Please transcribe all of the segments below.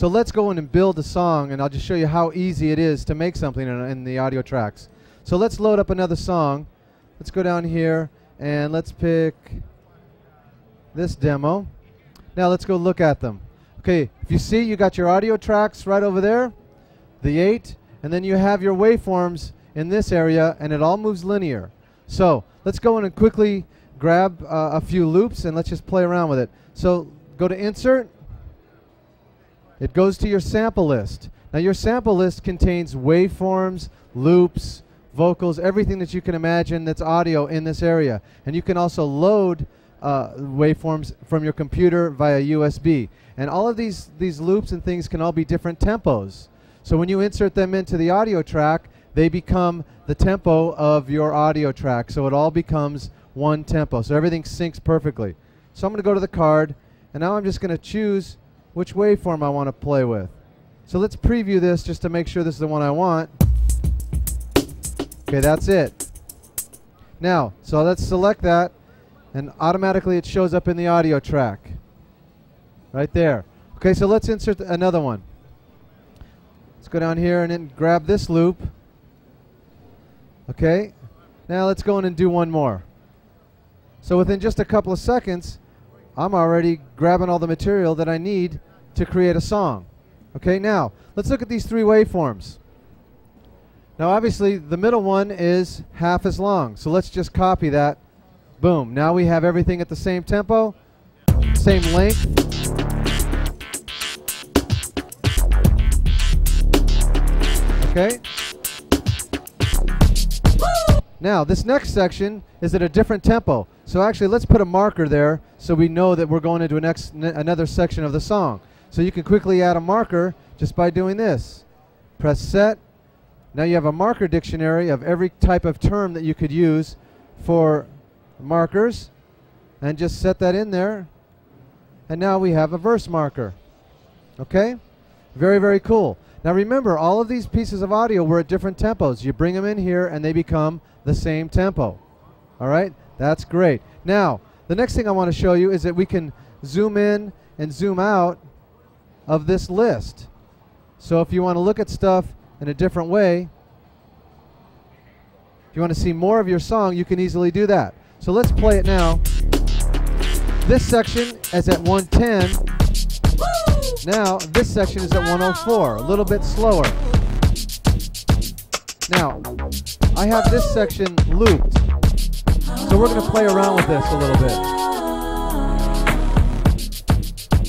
So let's go in and build a song, and I'll just show you how easy it is to make something in the audio tracks. So let's load up another song. Let's go down here and let's pick this demo. Now let's go look at them. Okay, if you see, you got your audio tracks right over there, the 8, and then you have your waveforms in this area, and it all moves linear. So let's go in and quickly grab a few loops, and let's just play around with it. So go to Insert. It goes to your sample list. Now your sample list contains waveforms, loops, vocals, everything that you can imagine that's audio in this area. And you can also load waveforms from your computer via USB. And all of these loops and things can all be different tempos. So when you insert them into the audio track, they become the tempo of your audio track. So it all becomes one tempo. So everything syncs perfectly. So I'm going to go to the card, and now I'm just going to choose which waveform I want to play with. So let's preview this just to make sure this is the one I want. Okay, that's it. Now, so let's select that, and automatically it shows up in the audio track. Right there. Okay, so let's insert another one. Let's go down here and then grab this loop. Okay, now let's go in and do one more. So within just a couple of seconds, I'm already grabbing all the material that I need to create a song. Okay, now let's look at these 3 waveforms. Now obviously the middle one is half as long, so let's just copy that. Boom, now we have everything at the same tempo, same length. Okay. Now this next section is at a different tempo. So actually let's put a marker there so we know that we're going into another section of the song. So you can quickly add a marker just by doing this. Press set. Now you have a marker dictionary of every type of term that you could use for markers, and just set that in there, and now we have a verse marker. Okay? Very, very cool. Now remember, all of these pieces of audio were at different tempos. You bring them in here and they become the same tempo. Alright? That's great. Now, the next thing I want to show you is that we can zoom in and zoom out of this list. So if you want to look at stuff in a different way, if you want to see more of your song, you can easily do that. So let's play it now. This section is at 110. Now this section is at 104, a little bit slower. Now, I have this section looped. So we're going to play around with this a little bit.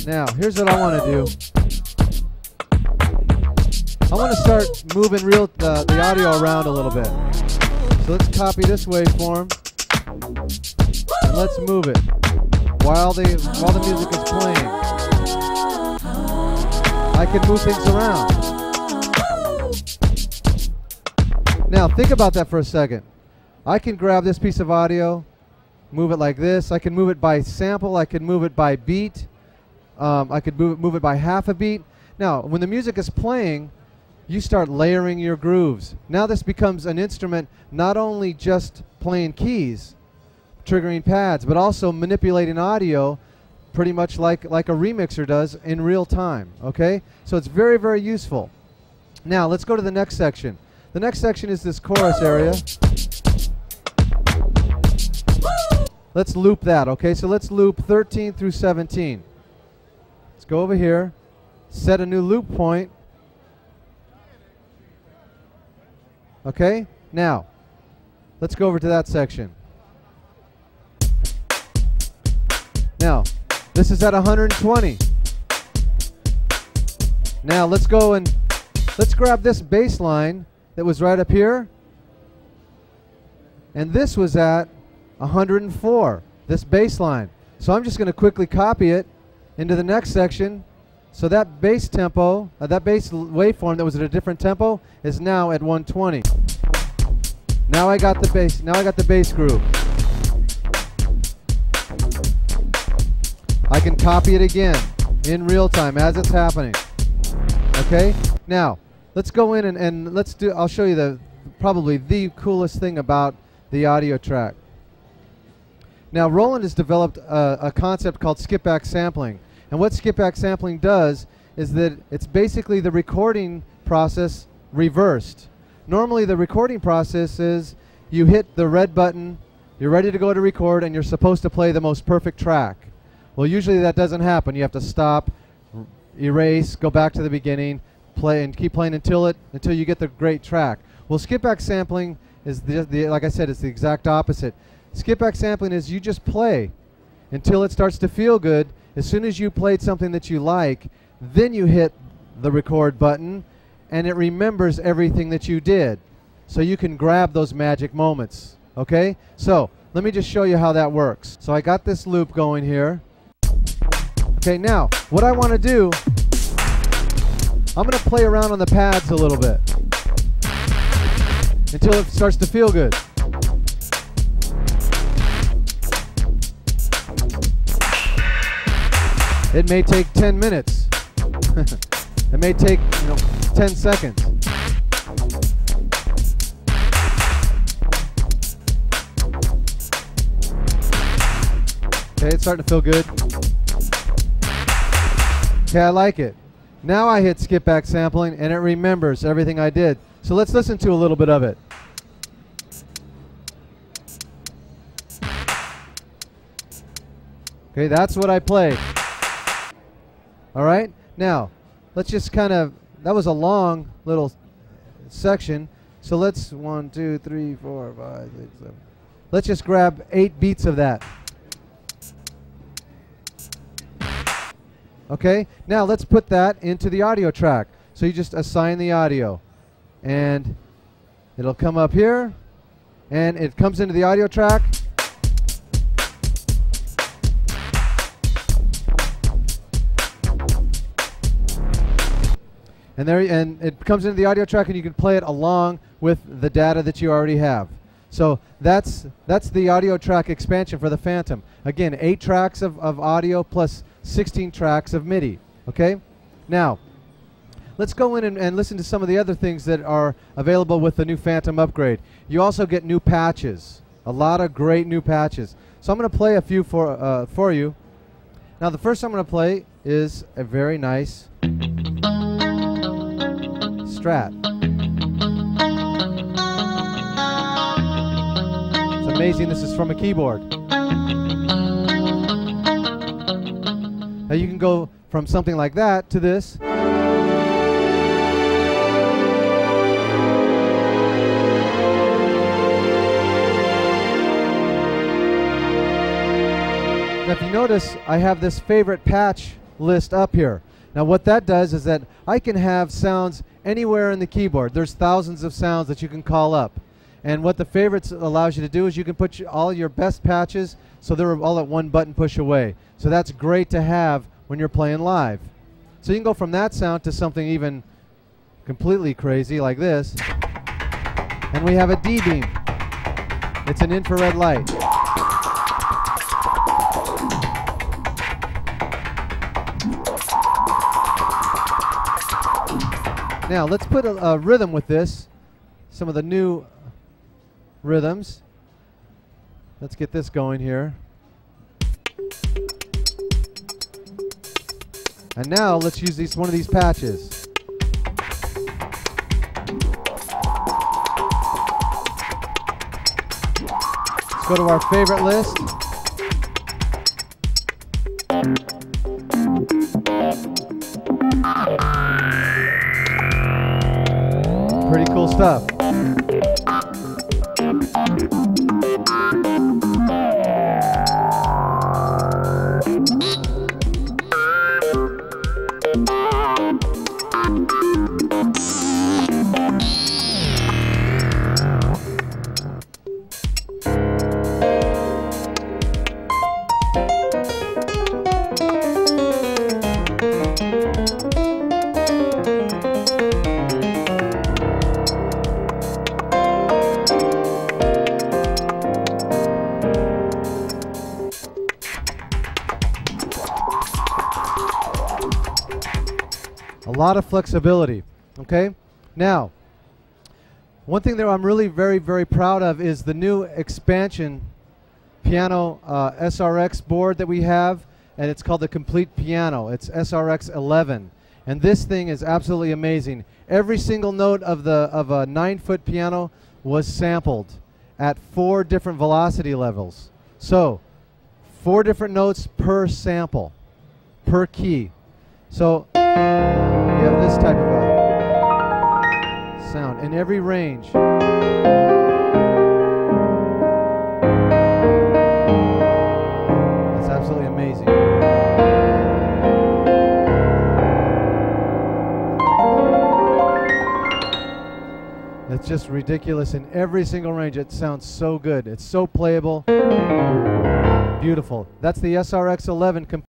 Now, here's what I want to do. I want to start moving the audio around a little bit. So let's copy this waveform and let's move it while the music is playing. I can move things around. Now think about that for a second. I can grab this piece of audio, move it like this. I can move it by sample. I can move it by beat. I could move it by half a beat. Now, when the music is playing, you start layering your grooves. Now this becomes an instrument not only just playing keys, triggering pads, but also manipulating audio pretty much like a remixer does in real time. Okay? So it's very, very useful. Now let's go to the next section. The next section is this chorus area. Let's loop that. Okay? So let's loop 13 through 17. Let's go over here, set a new loop point. Okay? Now, let's go over to that section. Now, this is at 120. Now, let's go and let's grab this bass line that was right up here. And this was at 104, this bass line. So I'm just going to quickly copy it into the next section. So that bass tempo, that bass waveform that was at a different tempo is now at 120. Now I got the bass. Now I got the bass groove. I can copy it again in real time as it's happening. Okay? Now, let's go in and let's do, I'll show you probably the coolest thing about the audio track. Now, Roland has developed a concept called skip-back sampling. And what skip-back sampling does is that it's basically the recording process reversed. Normally the recording process is you hit the red button, you're ready to go to record, and you're supposed to play the most perfect track. Well, usually that doesn't happen. You have to stop, erase, go back to the beginning, play, and keep playing until you get the great track. Well, skip-back sampling is like I said, it's the exact opposite. Skip-back sampling is you just play until it starts to feel good. As soon as you played something that you like, then you hit the record button, and it remembers everything that you did. So you can grab those magic moments. Okay? So let me just show you how that works. So I got this loop going here. Okay, now what I want to do, I'm going to play around on the pads a little bit until it starts to feel good. It may take 10 minutes. It may take 10 seconds. Okay, it's starting to feel good. Okay, I like it. Now I hit skip back sampling and it remembers everything I did. So let's listen to a little bit of it. Okay, that's what I played. All right, now let's just that was a long little section. So let's 1, 2, 3, 4, 5, 6, 7. Let's just grab 8 beats of that. Okay, now let's put that into the audio track. So you just assign the audio, and it'll come up here, and it comes into the audio track. And it comes into the audio track, and you can play it along with the data that you already have. So that's the audio track expansion for the Fantom. Again, 8 tracks of audio plus 16 tracks of MIDI. Okay? Now, let's go in and listen to some of the other things that are available with the new Fantom upgrade. You also get new patches. A lot of great new patches. So I'm going to play a few for you. Now, the first I'm going to play is a very nice Strat. It's amazing this is from a keyboard. Now you can go from something like that to this. Now if you notice, I have this favorite patch list up here. Now what that does is that I can have sounds anywhere in the keyboard. There's thousands of sounds that you can call up. And what the favorites allows you to do is you can put all your best patches so they're all at one button push away. So that's great to have when you're playing live. So you can go from that sound to something even completely crazy like this. And we have a D-beam. It's an infrared light. Now let's put a rhythm with this. Some of the new rhythms. Let's get this going here. And now let's use one of these patches. Let's go to our favorite list. Pretty cool stuff. A lot of flexibility. Okay? Now, one thing that I'm really very, very proud of is the new expansion piano SRX board that we have, and it's called the Complete Piano. It's SRX 11. And this thing is absolutely amazing. Every single note of a 9-foot piano was sampled at 4 different velocity levels. So 4 different notes per sample, per key. So you have this type of a sound in every range. That's absolutely amazing. It's just ridiculous in every single range. It sounds so good. It's so playable. Beautiful. That's the SRX 11.